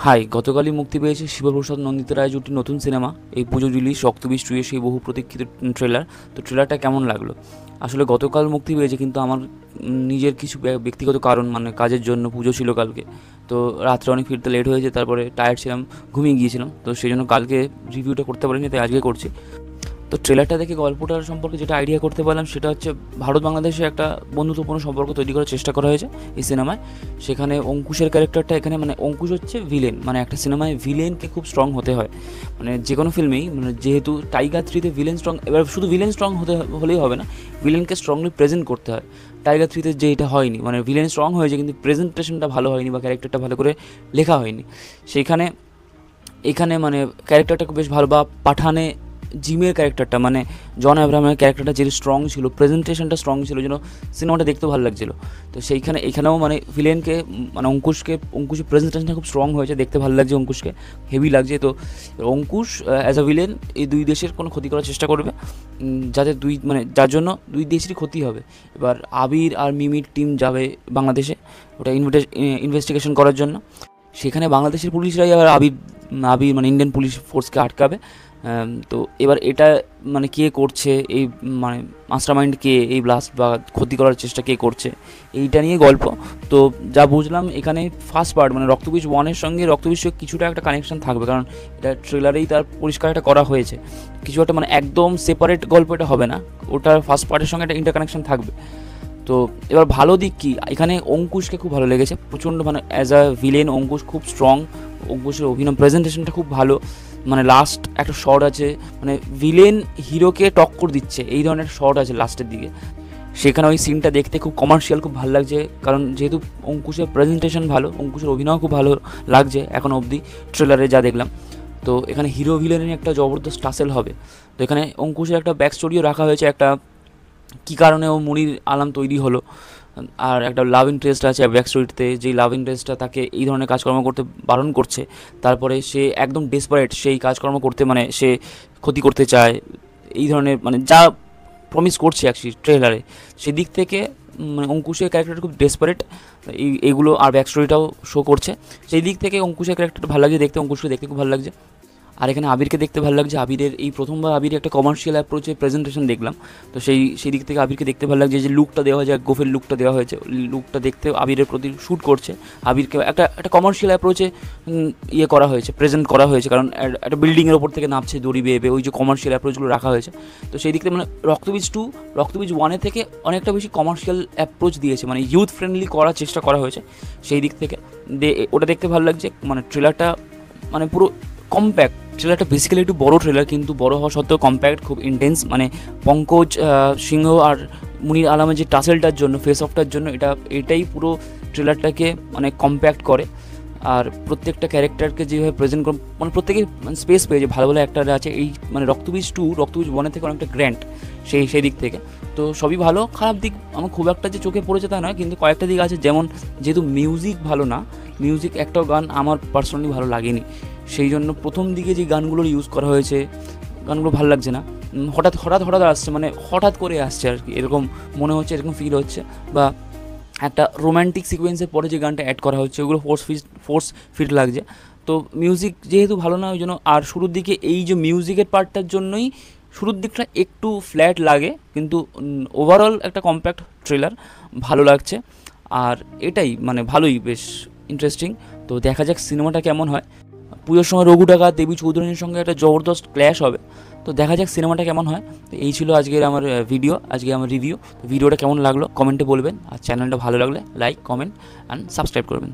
High, গতকালই মুক্তি পেয়েছে শিবপ্রসাদ নন্দিত রায় জুটির নতুন সিনেমা এই পুজো রিলিজ রক্তবীজ 2 এর সেই বহু প্রতীক্ষিত ট্রেলার। তো ট্রেলারটা কেমন লাগলো? আসলে গতকাল মুক্তি পেয়েছে, কিন্তু আমার নিজের কিছু ব্যক্তিগত কারণ, মানে কাজের জন্য পুজো ছিল কালকে, তো রাত্রে অনেক ফিরতে লেট হয়েছে, তারপরে টায়ার্ড ছিলাম, ঘুমিয়ে গিয়েছিলাম, তো সেই জন্য কালকে রিভিউটা করতে পারিনি, তাই আজকে করছি। তো ট্রেলারটা দেখে গল্পটার সম্পর্কে যেটা আইডিয়া করতে পারলাম সেটা হচ্ছে ভারত বাংলাদেশে একটা বন্ধুত্বপূর্ণ সম্পর্ক তৈরি করার চেষ্টা করা হয়েছে এই সিনেমায়। সেখানে অঙ্কুশের ক্যারেক্টারটা এখানে, মানে অঙ্কুশ হচ্ছে ভিলেন, মানে একটা সিনেমায় ভিলেনকে খুব স্ট্রং হতে হয়, মানে যে কোনো ফিল্মেই, মানে যেহেতু টাইগার 3-তে ভিলেন স্ট্রং, এবার শুধু ভিলেন স্ট্রং হলেই হবে না, ভিলেনকে স্ট্রংলি প্রেজেন্ট করতে হয়। টাইগার 3-তে যে এটা হয়নি, মানে ভিলেন স্ট্রং হয়েছে কিন্তু প্রেজেন্টেশনটা ভালো হয়নি বা ক্যারেক্টারটা ভালো করে লেখা হয়নি। সেইখানে এখানে মানে ক্যারেক্টারটা খুব বেশ ভালো, বা পাঠানে জিমের ক্যারেক্টারটা, মানে জন আব্রাহামের ক্যারেক্টারটা যেটা স্ট্রং ছিল, প্রেজেন্টেশনটা স্ট্রং ছিল, যেন সিনেমাটা দেখতে ভালো লাগছিলো। তো এখানেও মানে ভিলেনকে, মানে অঙ্কুশের প্রেজেন্টেশনটা খুব স্ট্রং হয়েছে, দেখতে ভালো লাগছে, অঙ্কুশকে হেভি লাগছে। তো অঙ্কুশ অ্যাজ আ ভিলেন এই দুই দেশের কোনো ক্ষতি করার চেষ্টা করবে, যাতে যার জন্য দুই দেশেরই ক্ষতি হবে। এবার আবির আর মিমির টিম যাবে বাংলাদেশে ওটা ইনভেস্টিগেশন করার জন্য। সেখানে বাংলাদেশের পুলিশরাই আবার আবির মানে ইন্ডিয়ান পুলিশ ফোর্সকে আটকাবে। তো এবার এটা মানে কে করছে, এই মানে মাস্টারমাইন্ড কে, এই ব্লাস্ট বা ক্ষতি করার চেষ্টা কে করছে, এইটা নিয়ে গল্প। তো যা বুঝলাম এখানে ফার্স্ট পার্ট মানে রক্তবীজ 1-এর সঙ্গে রক্তবীজ 2 কিছুটা একটা কানেকশন থাকবে, কারণ এটা ট্রেলারেই তার পরিষ্কার একটা করা হয়েছে। কিছু একটা মানে একদম সেপারেট গল্প এটা হবে না, ওটার ফার্স্ট পার্টের সঙ্গে একটা ইন্টার কানেকশন থাকবে। তো এবার ভালো দিক কী, এখানে অঙ্কুশকে খুব ভালো লেগেছে প্রচণ্ড, মানে অ্যাজ আ ভিলেন অঙ্কুশ খুব স্ট্রং, অঙ্কুশের অভিনয় প্রেজেন্টেশনটা খুব ভালো। মানে লাস্ট একটা শট আছে, মানে ভিলেন হিরোকে টক্কর দিচ্ছে, এই ধরনের শট আছে লাস্টের দিকে, সেখানে ওই সিনটা দেখতে খুব কমার্শিয়াল, খুব ভালো লাগছে। কারণ যেহেতু অঙ্কুশের প্রেজেন্টেশন ভালো, অঙ্কুশের অভিনয় খুব ভালো লাগছে এখনও অবধি ট্রেলারে যা দেখলাম। তো এখানে হিরো ভিলেনের একটা জবরদস্ত টাসেল হবে। তো এখানে অঙ্কুশের একটা ব্যাক স্টোরিও রাখা হয়েছে, একটা কী কারণে ও মুনির আলম তৈরি হলো, আর একটা লাভ ইন্টারেস্ট আছে ব্যাক স্টোরিতে, যেই লাভ ইন্টারেস্টটা তাকে এই ধরনের কাজকর্ম করতে বারণ করছে, তারপরে সে একদম ডেসপারেট সেই কাজকর্ম করতে, মানে সে ক্ষতি করতে চায়, এই ধরনের মানে যা প্রমিস করছে অ্যাকচুয়ালি ট্রেলারে, সেদিক থেকে মানে অঙ্কুশের ক্যারেক্টারটা খুব ডেসপারেট, এইগুলো আর ব্যাক স্টোরিটাও শো করছে, সেই দিক থেকে অঙ্কুশের ক্যারেক্টারটা ভালো লাগছে দেখতে, অঙ্কুশকে দেখতে খুব ভালো লাগছে। আর এখানে আবিরকে দেখতে ভালো লাগছে, আবিরের এই প্রথমবার আবির একটা কমার্শিয়াল অ্যাপ্রোচে প্রেজেন্টেশন দেখলাম। তো সেই দিক থেকে আবিরকে দেখতে ভালো লাগছে, যে লুকটা দেওয়া হয়েছে, গোফের লুকটা দেওয়া হয়েছে, লুকটা দেখতে আবিরের প্রতি শ্যুট করছে। আবিরকে একটা কমার্শিয়াল অ্যাপ্রোচে ইয়ে করা হয়েছে, প্রেজেন্ট করা হয়েছে, কারণ একটা বিল্ডিংয়ের ওপর থেকে নামছে দড়ি বেয়ে, ওই যে কমার্শিয়াল অ্যাপ্রোচগুলো রাখা হয়েছে। তো সেই দিক থেকে মানে রক্তবীজ 1-এর থেকে অনেকটা বেশি কমার্শিয়াল অ্যাপ্রোচ দিয়েছে, মানে ইউথ ফ্রেন্ডলি করার চেষ্টা করা হয়েছে, সেই দিক থেকে ওটা দেখতে ভালো লাগছে। মানে ট্রেলারটা মানে পুরো কম্প্যাক্ট, ট্রেলারটা বেসিক্যালি একটু বড় ট্রেলার, কিন্তু বড় হওয়া সত্ত্বেও কম্প্যাক্ট, খুব ইন্টেন্স। মানে পঙ্কজ সিংহ আর মুনির আলমের যে টাসেলটার জন্য, ফেস অফটার জন্য এটাই পুরো ট্রেলারটাকে মানে কম্প্যাক্ট করে। আর প্রত্যেকটা ক্যারেক্টারকে যেভাবে প্রেজেন্ট করে, মানে প্রত্যেকেই স্পেস পেয়েছে, ভালো ভালো অ্যাক্টার আছে। এই মানে রক্তবীজ 1-এর থেকে অনেকটা গ্র্যান্ড সেই দিক থেকে। তো সবই ভালো, খারাপ দিক আমার খুব একটা যে চোখে পড়েছে তা নয়, কিন্তু কয়েকটা দিক আছে, যেমন যেহেতু মিউজিক ভালো না, মিউজিক একটাও গান আমার পার্সোনালি ভালো লাগেনি, সেই জন্য প্রথম দিকে যে গানগুলোর ইউজ করা হয়েছে গানগুলো ভালো লাগছে না, হঠাৎ আসছে, মানে হঠাৎ করে আসছে আর কি, এরকম মনে হচ্ছে, এরকম ফিল হচ্ছে। বা একটা রোম্যান্টিক সিকোয়েন্সের পরে যে গানটা অ্যাড করা হচ্ছে ওগুলো ফোর্স ফিট লাগছে। তো মিউজিক যেহেতু ভালো না, ওই জন্য। আর শুরুর দিকে এই যে মিউজিকের পার্টটার জন্যই শুরুর দিকটা একটু ফ্ল্যাট লাগে, কিন্তু ওভারঅল একটা কম্প্যাক্ট ট্রেলার, ভালো লাগছে। আর এটাই মানে ভালোই, বেশ ইন্টারেস্টিং। তো দেখা যাক সিনেমাটা কেমন হয়। পুজোর সময় রঘু টাকা দেবী চৌধুরীর সঙ্গে একটা জবরদস্ত ক্ল্যাশ হবে, তো দেখা যাক সিনেমাটা কেমন হয়। তো এই ছিল আজকের আমার রিভিউ। ভিডিওটা কেমন লাগলো কমেন্টে বলবেন, আর চ্যানেলটা ভালো লাগলে লাইক, কমেন্ট অ্যান্ড সাবস্ক্রাইব করবেন।